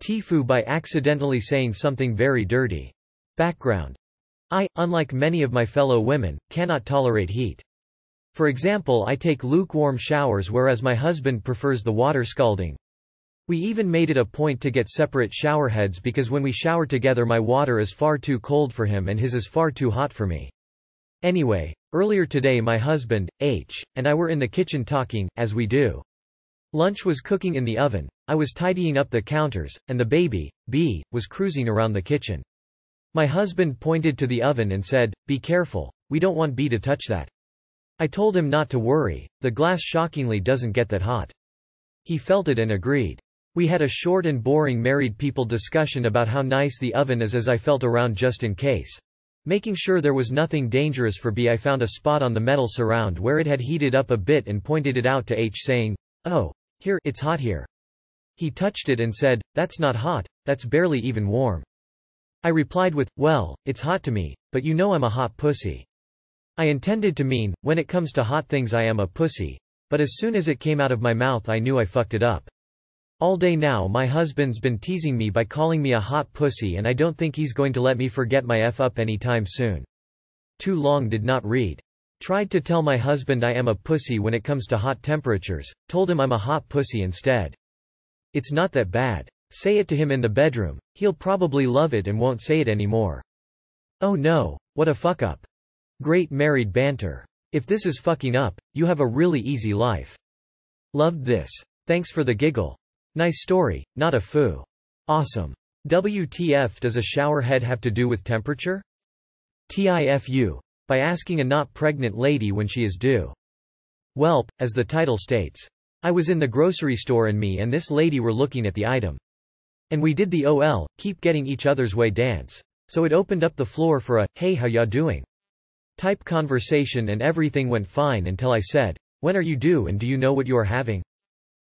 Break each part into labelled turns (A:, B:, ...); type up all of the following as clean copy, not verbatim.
A: Tifu by accidentally saying something very dirty. Background. I, unlike many of my fellow women, cannot tolerate heat. For example, I take lukewarm showers whereas my husband prefers the water scalding. We even made it a point to get separate showerheads because when we shower together my water is far too cold for him and his is far too hot for me. Anyway, earlier today my husband, H, and I were in the kitchen talking, as we do. Lunch was cooking in the oven, I was tidying up the counters, and the baby, B, was cruising around the kitchen. My husband pointed to the oven and said, "Be careful, we don't want B to touch that." I told him not to worry, the glass shockingly doesn't get that hot. He felt it and agreed. We had a short and boring married people discussion about how nice the oven is as I felt around just in case. Making sure there was nothing dangerous for B, I found a spot on the metal surround where it had heated up a bit and pointed it out to H saying, "Oh, here, it's hot here." He touched it and said, "That's not hot, that's barely even warm." I replied with, "Well, it's hot to me, but you know I'm a hot pussy." I intended to mean, when it comes to hot things I am a pussy. But as soon as it came out of my mouth I knew I fucked it up. All day now my husband's been teasing me by calling me a hot pussy and I don't think he's going to let me forget my F up anytime soon. Too long did not read. Tried to tell my husband I am a pussy when it comes to hot temperatures, told him I'm a hot pussy instead. It's not that bad. Say it to him in the bedroom, he'll probably love it and won't say it anymore. Oh no, what a fuck up. Great married banter. If this is fucking up, you have a really easy life. Loved this. Thanks for the giggle. Nice story, not a foo. Awesome. WTF does a shower head have to do with temperature? TIFU. By asking a not pregnant lady when she is due. Welp, as the title states. I was in the grocery store and me and this lady were looking at the item. And we did the OL, keep getting each other's way dance. So it opened up the floor for a, "Hey, how ya doing?" type conversation and everything went fine until I said, "When are you due and do you know what you are having?"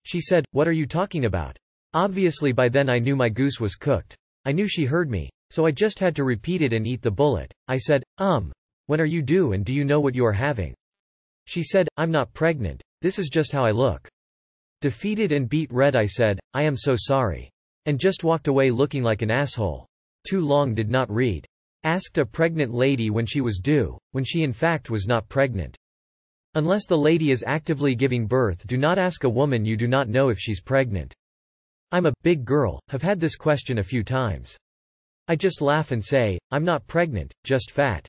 A: She said, "What are you talking about?" Obviously by then I knew my goose was cooked. I knew she heard me, so I just had to repeat it and eat the bullet. I said, "When are you due and do you know what you are having?" She said, "I'm not pregnant, this is just how I look." Defeated and beat red I said, "I am so sorry." And just walked away looking like an asshole. Too long did not read. Asked a pregnant lady when she was due, when she in fact was not pregnant. Unless the lady is actively giving birth, do not ask a woman you do not know if she's pregnant. I'm a big girl, have had this question a few times. I just laugh and say, "I'm not pregnant, just fat."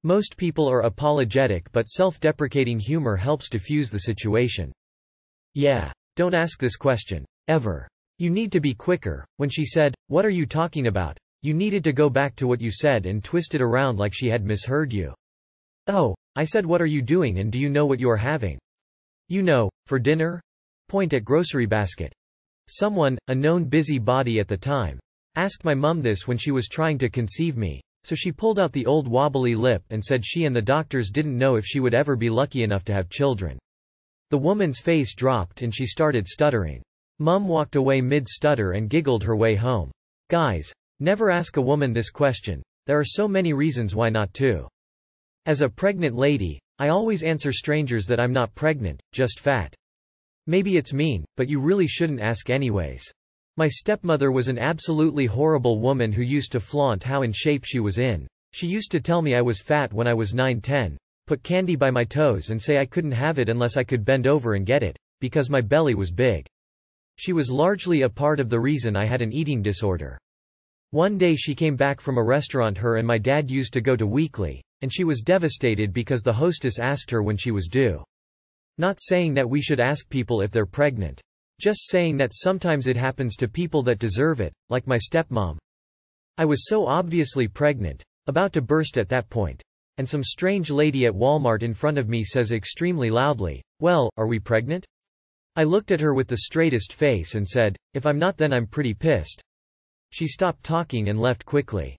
A: Most people are apologetic but self-deprecating humor helps diffuse the situation. Yeah. Don't ask this question. Ever. You need to be quicker. When she said, "What are you talking about?" you needed to go back to what you said and twist it around like she had misheard you. "Oh, I said what are you doing and do you know what you are having?" "You know, for dinner?" Point at grocery basket. Someone, a known busybody at the time, asked my mum this when she was trying to conceive me, so she pulled out the old wobbly lip and said she and the doctors didn't know if she would ever be lucky enough to have children. The woman's face dropped and she started stuttering. Mum walked away mid-stutter and giggled her way home. Guys, never ask a woman this question, there are so many reasons why not to. As a pregnant lady, I always answer strangers that I'm not pregnant, just fat. Maybe it's mean, but you really shouldn't ask anyways. My stepmother was an absolutely horrible woman who used to flaunt how in shape she was in. She used to tell me I was fat when I was 9-10, put candy by my toes and say I couldn't have it unless I could bend over and get it, because my belly was big. She was largely a part of the reason I had an eating disorder. One day she came back from a restaurant her and my dad used to go to weekly, and she was devastated because the hostess asked her when she was due. Not saying that we should ask people if they're pregnant. Just saying that sometimes it happens to people that deserve it, like my stepmom. I was so obviously pregnant, about to burst at that point. And some strange lady at Walmart in front of me says extremely loudly, "Well, are we pregnant?" I looked at her with the straightest face and said, "If I'm not then I'm pretty pissed." She stopped talking and left quickly.